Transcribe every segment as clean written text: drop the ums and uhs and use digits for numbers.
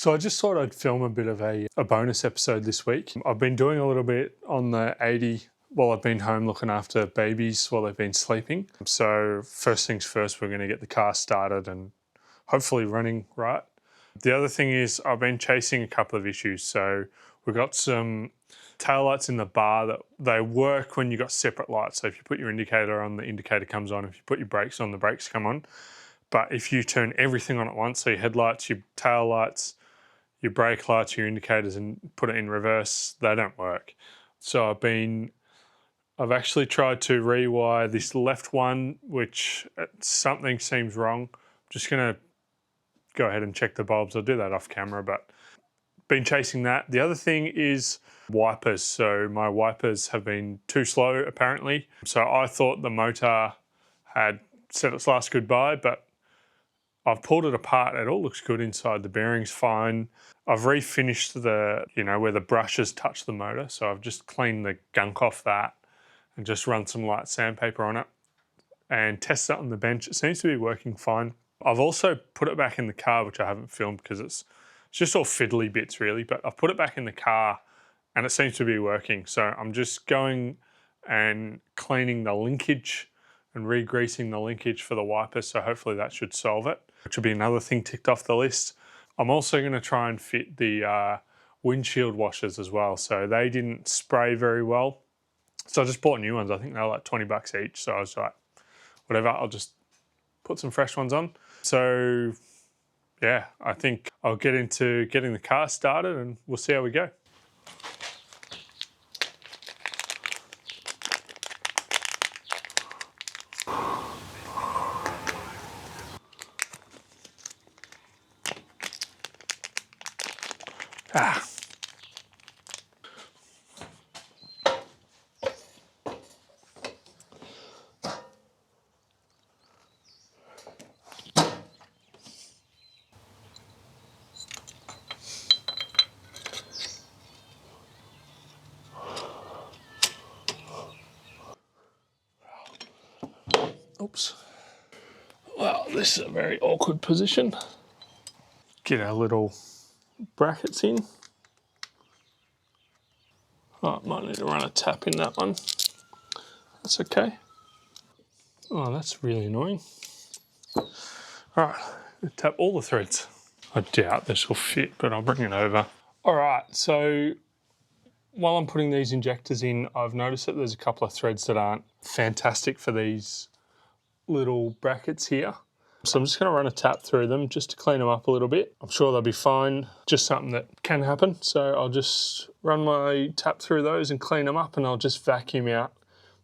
So I just thought I'd film a bit of a bonus episode this week. I've been doing a little bit on the 80 while I've been home looking after babies while they've been sleeping. So first things first, we're going to get the car started and hopefully running right. The other thing is I've been chasing a couple of issues. So we've got some taillights in the bar that they work when you've got separate lights. So if you put your indicator on, the indicator comes on. If you put your brakes on, the brakes come on. But if you turn everything on at once, so your headlights, your tail lights, your brake lights, your indicators, and put it in reverse, they don't work. So I've actually tried to rewire this left one, which something seems wrong. I'm just going to go ahead and check the bulbs. I'll do that off camera, but been chasing that. The other thing is wipers. So my wipers have been too slow apparently. So I thought the motor had said its last goodbye, but I've pulled it apart. It all looks good inside. The bearing's fine. I've refinished where the brushes touch the motor. So I've just cleaned the gunk off that and just run some light sandpaper on it and test it on the bench. It seems to be working fine. I've also put it back in the car, which I haven't filmed because it's just all fiddly bits really, but I've put it back in the car and it seems to be working. So I'm just going and cleaning the linkage and re-greasing the linkage for the wipers. So hopefully that should solve it, which will be another thing ticked off the list. I'm also going to try and fit the windshield washers as well. So they didn't spray very well. So I just bought new ones. I think they were like 20 bucks each. So I was like, whatever, I'll just put some fresh ones on. So yeah, I think I'll get into getting the car started and we'll see how we go. Oops. Well, this is a very awkward position. Get our little brackets in. Oh, might need to run a tap in that one. That's okay. Oh, that's really annoying. All right, tap all the threads. I doubt this will fit, but I'll bring it over. All right, so while I'm putting these injectors in, I've noticed that there's a couple of threads that aren't fantastic for these little brackets here. So I'm just going to run a tap through them just to clean them up a little bit. I'm sure they'll be fine, just something that can happen. So I'll just run my tap through those and clean them up and I'll just vacuum out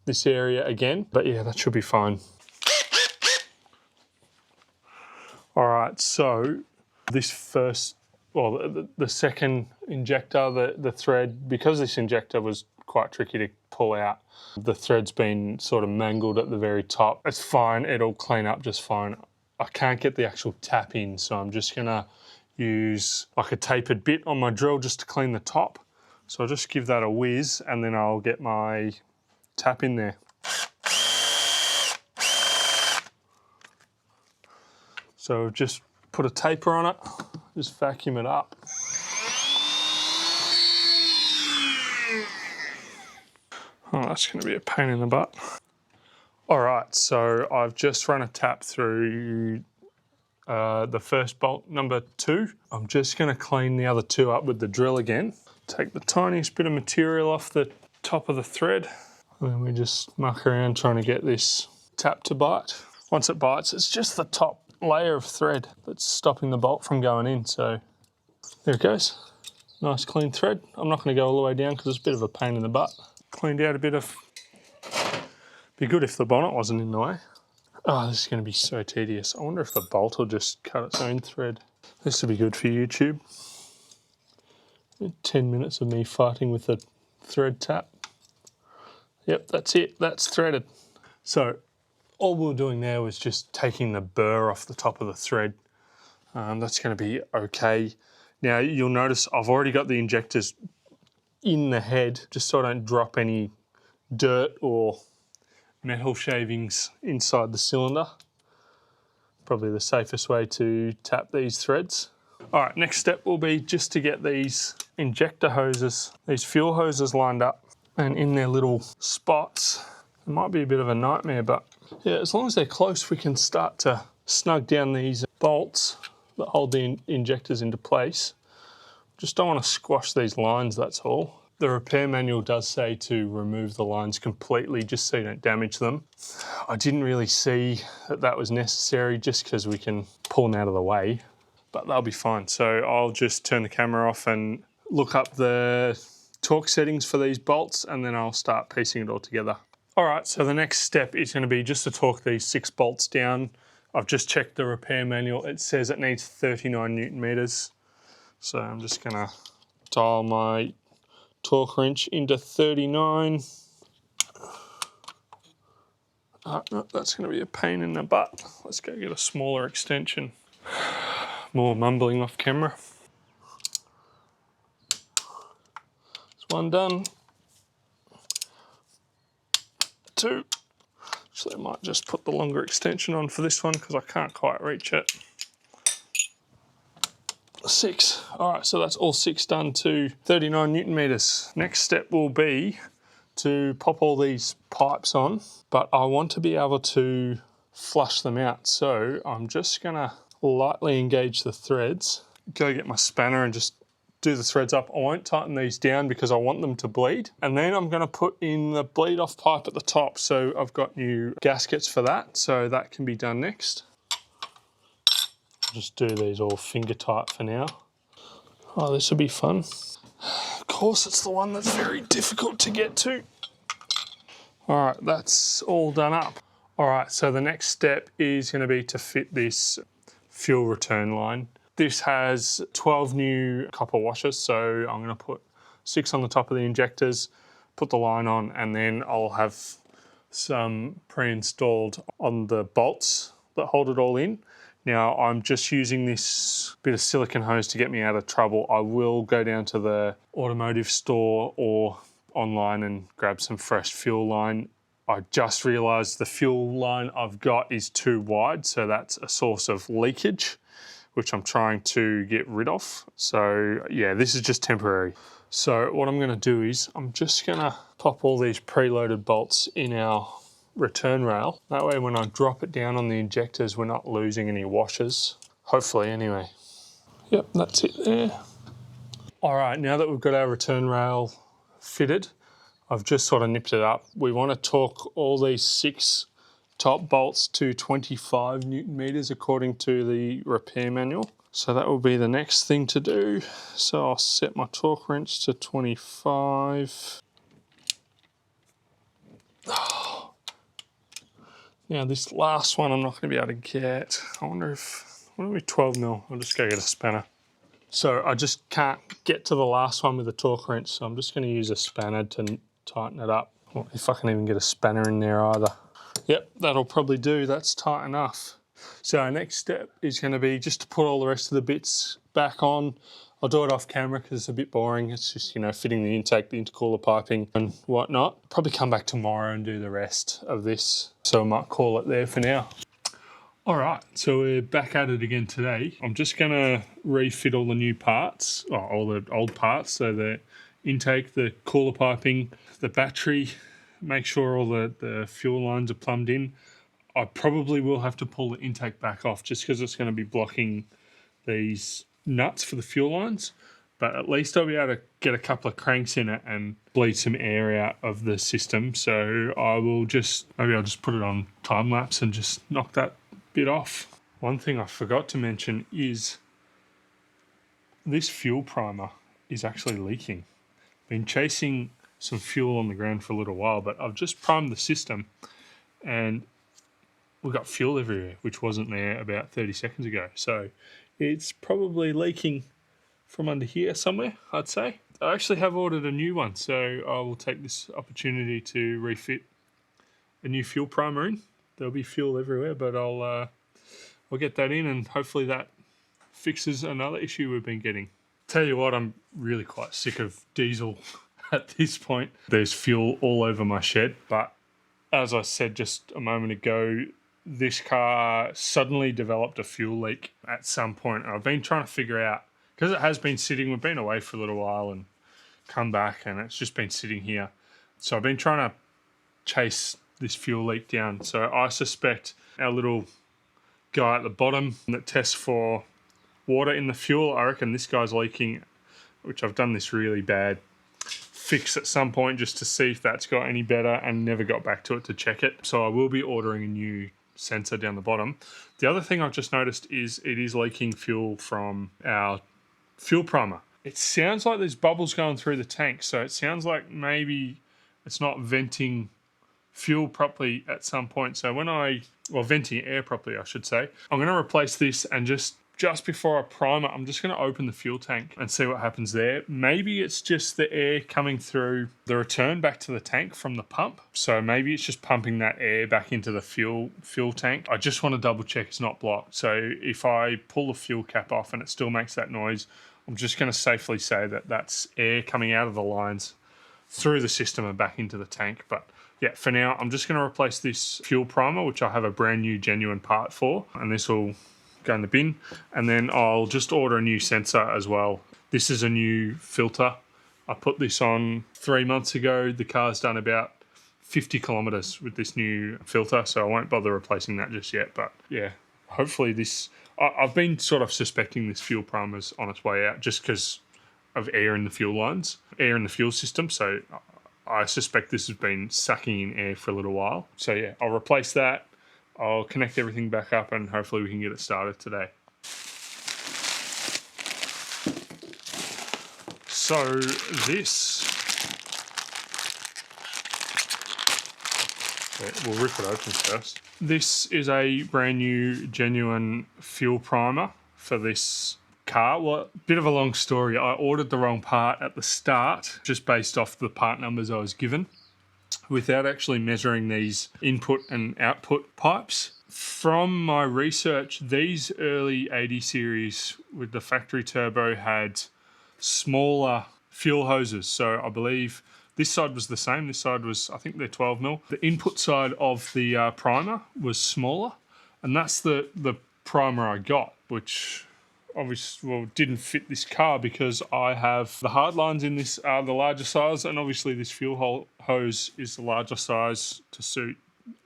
this area again. But yeah, that should be fine. All right, so this first, well, the second injector, the thread, because this injector was quite tricky to pull out, the thread's been sort of mangled at the very top. It's fine, it'll clean up just fine. I can't get the actual tap in, so I'm just gonna use like a tapered bit on my drill just to clean the top. So I'll just give that a whiz and then I'll get my tap in there. So just put a taper on it, just vacuum it up. Oh, that's gonna be a pain in the butt. All right, so I've just run a tap through the first bolt, number 2. I'm just gonna clean the other 2 up with the drill again. Take the tiniest bit of material off the top of the thread, and then we just muck around trying to get this tap to bite. Once it bites, it's just the top layer of thread that's stopping the bolt from going in, so there it goes. Nice clean thread. I'm not gonna go all the way down because it's a bit of a pain in the butt. Cleaned out a bit of, be good if the bonnet wasn't in the way. Oh, this is going to be so tedious. I wonder if the bolt will just cut its own thread. This will be good for YouTube. 10 minutes of me fighting with the thread tap. Yep, that's it. That's threaded. So all we're doing now is just taking the burr off the top of the thread. That's going to be okay. Now you'll notice I've already got the injectors in the head just so I don't drop any dirt or metal shavings inside the cylinder. Probably the safest way to tap these threads. All right, next step will be just to get these injector hoses, these fuel hoses lined up and in their little spots. It might be a bit of a nightmare, but yeah, as long as they're close, we can start to snug down these bolts that hold the injectors into place. Just don't want to squash these lines, that's all. The repair manual does say to remove the lines completely just so you don't damage them. I didn't really see that that was necessary just because we can pull them out of the way, but they'll be fine. So I'll just turn the camera off and look up the torque settings for these bolts, and then I'll start piecing it all together. All right, so the next step is going to be just to torque these 6 bolts down. I've just checked the repair manual. It says it needs 39 Newton meters. So I'm just going to dial my torque wrench into 39. No, that's going to be a pain in the butt. Let's go get a smaller extension. More mumbling off camera. That's 1 done. 2. Actually, I might just put the longer extension on for this one because I can't quite reach it. 6. All right, so that's all 6 done to 39 Newton meters. Next step will be to pop all these pipes on, but I want to be able to flush them out. So I'm just gonna lightly engage the threads, go get my spanner and just do the threads up. I won't tighten these down because I want them to bleed. And then I'm gonna put in the bleed off pipe at the top. So I've got new gaskets for that. So that can be done next. I'll just do these all finger tight for now. Oh, this will be fun. Of course, it's the one that's very difficult to get to. All right, that's all done up. All right, so the next step is gonna be to fit this fuel return line. This has 12 new copper washers, so I'm gonna put 6 on the top of the injectors, put the line on, and then I'll have some pre-installed on the bolts that hold it all in. Now, I'm just using this bit of silicone hose to get me out of trouble. I will go down to the automotive store or online and grab some fresh fuel line. I just realized the fuel line I've got is too wide, so that's a source of leakage, which I'm trying to get rid of. So yeah, this is just temporary. So what I'm gonna do is I'm just gonna pop all these preloaded bolts in our return rail. That way when I drop it down on the injectors, we're not losing any washers. Hopefully anyway. Yep, that's it there. All right, now that we've got our return rail fitted, I've just sort of nipped it up. We want to torque all these 6 top bolts to 25 Newton meters according to the repair manual. So that will be the next thing to do. So I'll set my torque wrench to 25. Now this last one I'm not going to be able to get. I wonder if, what be 12 mil? I'll just go get a spanner. So I just can't get to the last one with the torque wrench, so I'm just going to use a spanner to tighten it up. Well, if I can even get a spanner in there either. Yep, that'll probably do. That's tight enough. So our next step is going to be just to put all the rest of the bits back on. I'll do it off camera because it's a bit boring. It's just, you know, fitting the intake, the intercooler piping and whatnot. Probably come back tomorrow and do the rest of this. So I might call it there for now. All right, so we're back at it again today. I'm just gonna refit all the new parts, or all the old parts. So the intake, the cooler piping, the battery, make sure all the fuel lines are plumbed in. I probably will have to pull the intake back off just because it's going to be blocking these nuts for the fuel lines. But at least I'll be able to get a couple of cranks in it and bleed some air out of the system. So I will just, maybe I'll just put it on time lapse and just knock that bit off. One thing I forgot to mention is this fuel primer is actually leaking. Been chasing some fuel on the ground for a little while, but I've just primed the system and we've got fuel everywhere, which wasn't there about 30 seconds ago. So it's probably leaking from under here somewhere, I'd say. I actually have ordered a new one, so I will take this opportunity to refit a new fuel primer in. There'll be fuel everywhere, but I'll get that in and hopefully that fixes another issue we've been getting. Tell you what, I'm really quite sick of diesel at this point. There's fuel all over my shed, but as I said just a moment ago, this car suddenly developed a fuel leak at some point. And I've been trying to figure out, because it has been sitting, we've been away for a little while and come back and it's just been sitting here. So I've been trying to chase this fuel leak down. So I suspect our little guy at the bottom that tests for water in the fuel, I reckon this guy's leaking, which I've done this really bad fix at some point just to see if that's got any better and never got back to it to check it. So I will be ordering a new sensor down the bottom. The other thing I've just noticed is it is leaking fuel from our fuel primer. It sounds like there's bubbles going through the tank, so it sounds like maybe it's not venting fuel properly at some point. So venting air properly, I should say. I'm going to replace this, and just before I primer, I'm just going to open the fuel tank and see what happens there. Maybe it's just the air coming through the return back to the tank from the pump. So maybe it's just pumping that air back into the fuel tank. I just want to double check it's not blocked. So if I pull the fuel cap off and it still makes that noise, I'm just going to safely say that that's air coming out of the lines through the system and back into the tank. But yeah, for now, I'm just going to replace this fuel primer, which I have a brand new genuine part for, and this will go in the bin. And then I'll just order a new sensor as well. This is a new filter. I put this on 3 months ago. The car's done about 50 kilometers with this new filter, so I won't bother replacing that just yet. But yeah, hopefully this... I've been sort of suspecting this fuel primer's on its way out just because of air in the fuel lines, air in the fuel system. So I suspect this has been sucking in air for a little while. So yeah, I'll replace that. I'll connect everything back up and hopefully we can get it started today. So we'll rip it open first. This is a brand new genuine fuel primer for this car. Well, bit of a long story. I ordered the wrong part at the start, just based off the part numbers I was given, without actually measuring these input and output pipes. From my research, these early 80 series with the factory turbo had smaller fuel hoses. So I believe this side was the same. This side was, I think they're 12mm. The input side of the primer was smaller, and that's the primer I got, which obviously didn't fit this car because I have the hard lines in this are the larger size, and obviously this fuel hose is the larger size to suit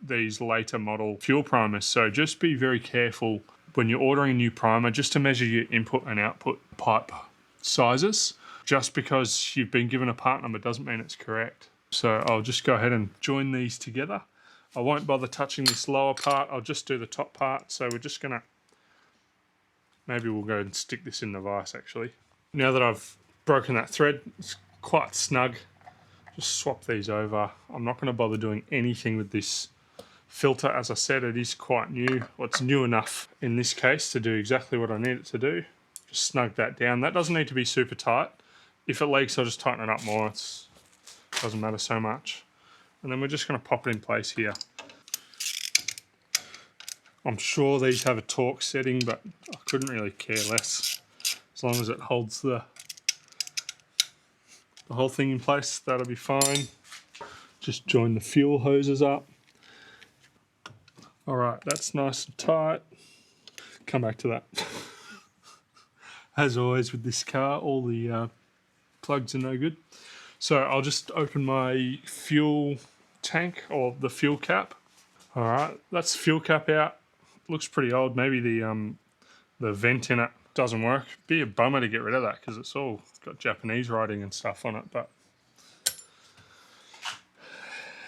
these later model fuel primers. So just be very careful when you're ordering a new primer just to measure your input and output pipe sizes. Just because you've been given a part number doesn't mean it's correct. So I'll just go ahead and join these together. I won't bother touching this lower part. I'll just do the top part. So we're just going to... Maybe we'll go and stick this in the vise actually. Now that I've broken that thread, it's quite snug. Just swap these over. I'm not going to bother doing anything with this filter. As I said, it is quite new. Well, it's new enough in this case to do exactly what I need it to do. Just snug that down. That doesn't need to be super tight. If it leaks, I'll just tighten it up more. It doesn't matter so much. And then we're just going to pop it in place here. I'm sure these have a torque setting, but I couldn't really care less. As long as it holds the whole thing in place, that'll be fine. Just join the fuel hoses up. All right, that's nice and tight. Come back to that. As always with this car, all the plugs are no good. So I'll just open my fuel tank or the fuel cap. All right, that's the fuel cap out. Looks pretty old. Maybe the vent in it doesn't work. Be a bummer to get rid of that because it's all got Japanese writing and stuff on it. But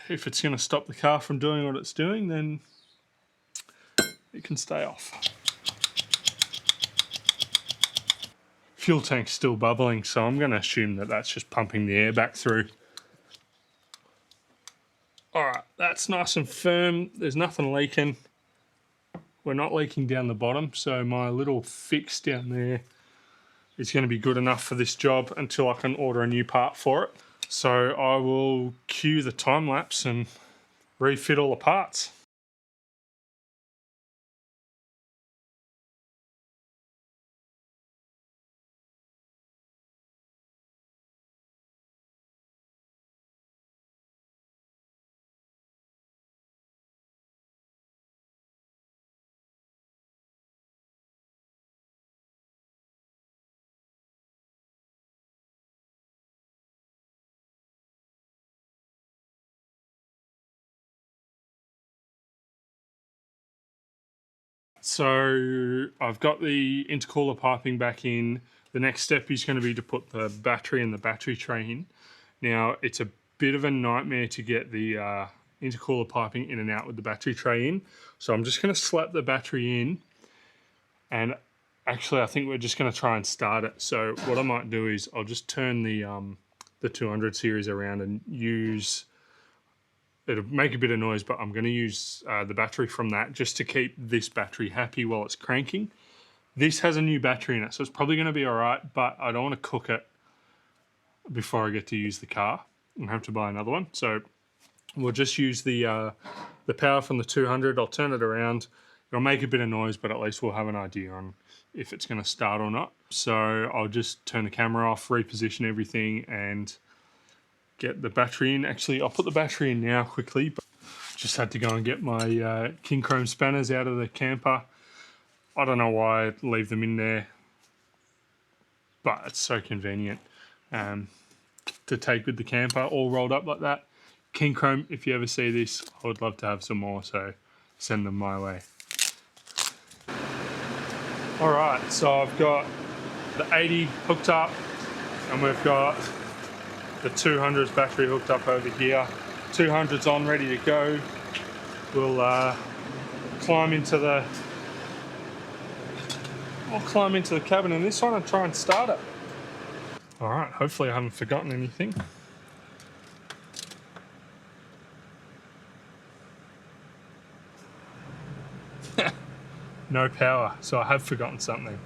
if it's going to stop the car from doing what it's doing, then it can stay off. Fuel tank's still bubbling, so I'm going to assume that that's just pumping the air back through. All right, that's nice and firm. There's nothing leaking. We're not leaking down the bottom, so my little fix down there is going to be good enough for this job until I can order a new part for it. So I will cue the time lapse and refit all the parts. So I've got the intercooler piping back in. The next step is going to be to put the battery and the battery tray in. Now, it's a bit of a nightmare to get the intercooler piping in and out with the battery tray in. So I'm just going to slap the battery in, and actually I think we're just going to try and start it. So what I might do is I'll just turn the 200 series around and use, it'll make a bit of noise, but I'm going to use the battery from that just to keep this battery happy while it's cranking. This has a new battery in it, so it's probably going to be all right, but I don't want to cook it before I get to use the car and have to buy another one. So we'll just use the power from the 200. I'll turn it around. It'll make a bit of noise, but at least we'll have an idea on if it's going to start or not. So I'll just turn the camera off, reposition everything, and get the battery in. Actually, I'll put the battery in now quickly, but just had to go and get my King Chrome spanners out of the camper. I don't know why I leave them in there, but it's so convenient to take with the camper, all rolled up like that. King Chrome, if you ever see this, I would love to have some more, so send them my way. All right, so I've got the 80 hooked up, and we've got the 200's battery hooked up over here. 200's on, ready to go. We'll climb into the cabin in this one and try and start it. All right, hopefully I haven't forgotten anything. No power, so I have forgotten something.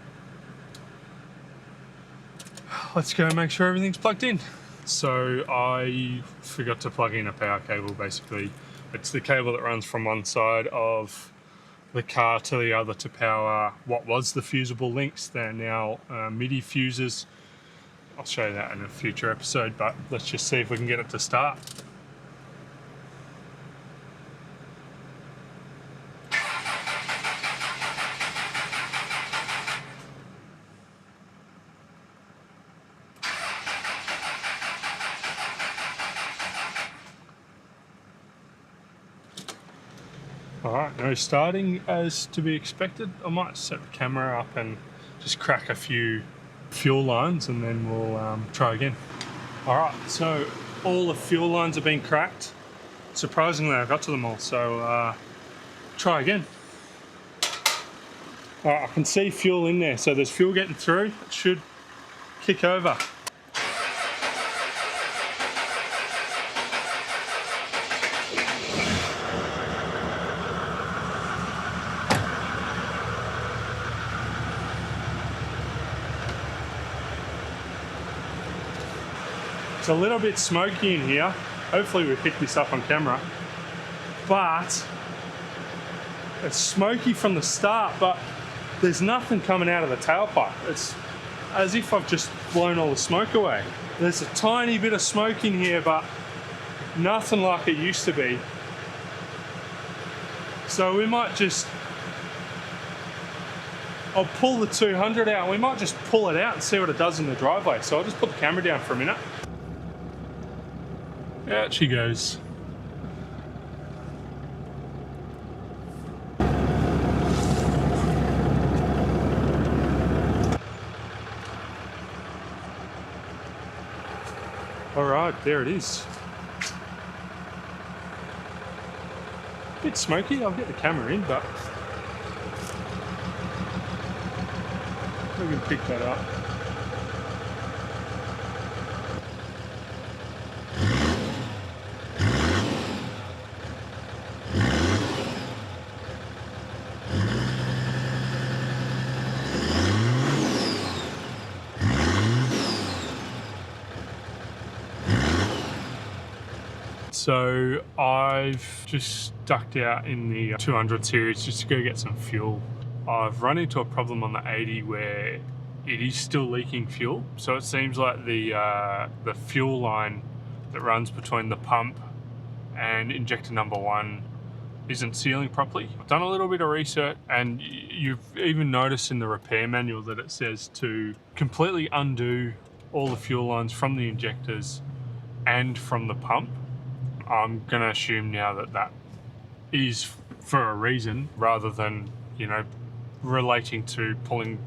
Let's go make sure everything's plugged in. So I forgot to plug in a power cable, basically. It's the cable that runs from one side of the car to the other to power what was the fusible links. They're now MIDI fuses. I'll show you that in a future episode, but let's just see if we can get it to start. Alright, no starting as to be expected. I might set the camera up and just crack a few fuel lines and then we'll try again. Alright, so all the fuel lines have been cracked. Surprisingly, I got to them all, so try again. Alright, I can see fuel in there, so there's fuel getting through. It should kick over. It's a little bit smoky in here. Hopefully we pick this up on camera. But it's smoky from the start, but there's nothing coming out of the tailpipe. It's as if I've just blown all the smoke away. There's a tiny bit of smoke in here, but nothing like it used to be. So we might just, I'll pull the 200 out. We might just pull it out and see what it does in the driveway. So I'll just put the camera down for a minute. Out she goes. All right, there it is. A bit smoky, I'll get the camera in, but we can pick that up. So I've just ducked out in the 200 series just to go get some fuel. I've run into a problem on the 80 where it is still leaking fuel. So it seems like the fuel line that runs between the pump and injector number 1 isn't sealing properly. I've done a little bit of research, and you've even noticed in the repair manual that it says to completely undo all the fuel lines from the injectors and from the pump. I'm gonna assume now that that is for a reason rather than, you know, relating to pulling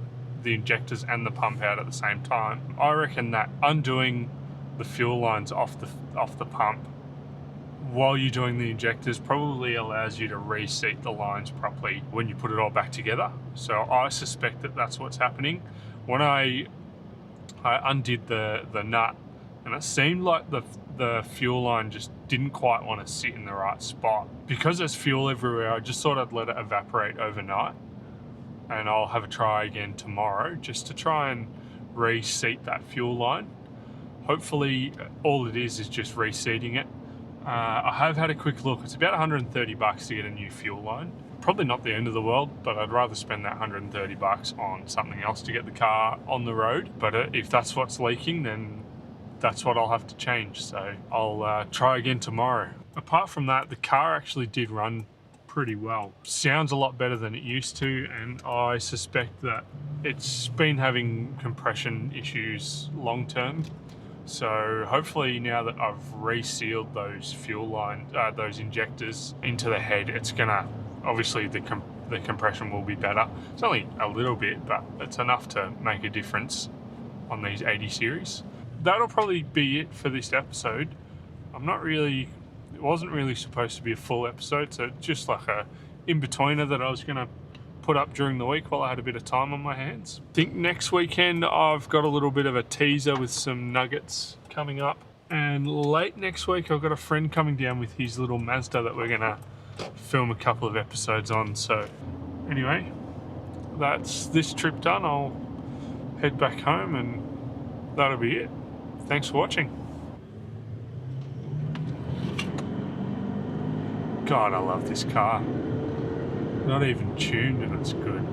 the injectors and the pump out at the same time. I reckon that undoing the fuel lines off the pump while you're doing the injectors probably allows you to reseat the lines properly when you put it all back together. So I suspect that that's what's happening. When I undid the nut, and it seemed like the fuel line just didn't quite want to sit in the right spot. Because there's fuel everywhere, I just thought I'd let it evaporate overnight, and I'll have a try again tomorrow just to try and reseat that fuel line. Hopefully all it is just reseating it. I have had a quick look. It's about 130 bucks to get a new fuel line. Probably not the end of the world, but I'd rather spend that 130 bucks on something else to get the car on the road. But if that's what's leaking, then that's what I'll have to change. So I'll try again tomorrow. Apart from that, the car actually did run pretty well. Sounds a lot better than it used to, and I suspect that it's been having compression issues long term. So hopefully now that I've resealed those fuel lines, those injectors into the head, it's gonna, obviously the compression will be better. It's only a little bit, but it's enough to make a difference on these 80 series. That'll probably be it for this episode. It wasn't really supposed to be a full episode, so just like a in-betweener that I was gonna put up during the week while I had a bit of time on my hands. I think next weekend I've got a little bit of a teaser with some nuggets coming up, and late next week I've got a friend coming down with his little Mazda that we're gonna film a couple of episodes on. So anyway, that's this trip done. I'll head back home and that'll be it. Thanks for watching. God, I love this car. Not even tuned and it's good.